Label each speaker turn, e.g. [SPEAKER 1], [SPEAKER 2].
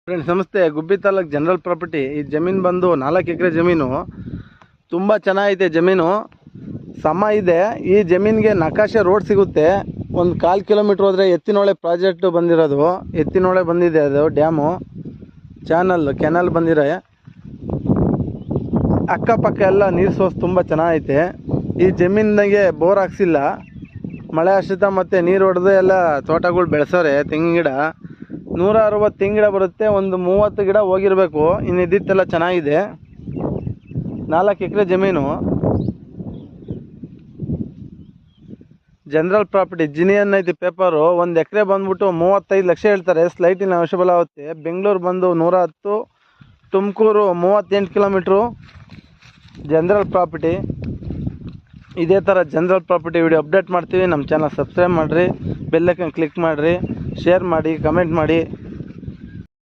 [SPEAKER 1] Friends ನಮಸ್ತೆ. ಗುಬ್ಬಿ taluk general property. ಈ ಜಮೀನು ಬಂದು 4 ಎಕರೆ ಜಮೀನು. ತುಂಬ ಚೆನ್ನಾಗೈತೆ ಜಮೀನು, ಸಮ ಇದೆ. ಈ ಜಮೀನಿಗೆ ನಕಾಶೆ ರೋಡ್ ಸಿಗುತ್ತೆ. ಒಂದು 1/4 ಕಿಲೋಮೀಟ್ರ್ ಹೋದರೆ ಎತ್ತಿನೊಳೆ ಪ್ರಾಜೆಕ್ಟ್ ಬಂದಿರೋದು. ಎತ್ತಿನೊಳೆ ಬಂದಿದೆ, ಅದು ಡ್ಯಾಮು ಕೆನಲ್ ಬಂದಿರೋ. ಅಕ್ಕಪಕ್ಕ ಎಲ್ಲ ನೀರು ಸೋರ್ಸ್ ತುಂಬ ಚೆನ್ನಾಗೈತೆ. ಈ ಜಮೀನಿಗೆ ಬೋರ್ ಹಾಕ್ಸಿಲ್ಲ, ಮಳೆ ಆಶ್ರಿತ ಮತ್ತು ನೀರು ಹೊಡೆದು ಎಲ್ಲ ತೋಟಗಳು ಬೆಳೆಸೋರೆ. ತೆಂಗಿನ ಗಿಡ 160 ತೆಂಗಿನ ಗಿಡ ಬರುತ್ತೆ, ಒಂದು 30 ಗಿಡ ಹೋಗಿರಬೇಕು. ಇನ್ನಿದ್ದಿತ್ತೆಲ್ಲ ಚೆನ್ನಾಗಿದೆ. 4 ಎಕರೆ ಜಮೀನು, ಜನರಲ್ ಪ್ರಾಪರ್ಟಿ. ಜಿನಿಯನ್ ಐತಿ ಪೇಪರು. 1 ಎಕರೆ ಬಂದ್ಬಿಟ್ಟು 35 ಲಕ್ಷ ಹೇಳ್ತಾರೆ. ಸ್ಲೈಟಿನ ಅವಶ್ಯಬಲ ಆಗುತ್ತೆ. ಬೆಂಗಳೂರು ಬಂದು 110, ತುಮಕೂರು 38 ಕಿಲೋಮೀಟ್ರು. General property. ಇದೇ ಥರ ಜನರಲ್ ಪ್ರಾಪರ್ಟಿ ವಿಡಿಯೋ ಅಪ್ಡೇಟ್ ಮಾಡ್ತೀವಿ. ನಮ್ಮ ಚಾನಲ್ ಸಬ್ಸ್ಕ್ರೈಬ್ ಮಾಡಿರಿ, ಬೆಲ್ ಐಕಾನ್ ಕ್ಲಿಕ್ ಮಾಡಿರಿ, ಶೇರ್ ಮಾಡಿ, ಕಮೆಂಟ್ ಮಾಡಿ.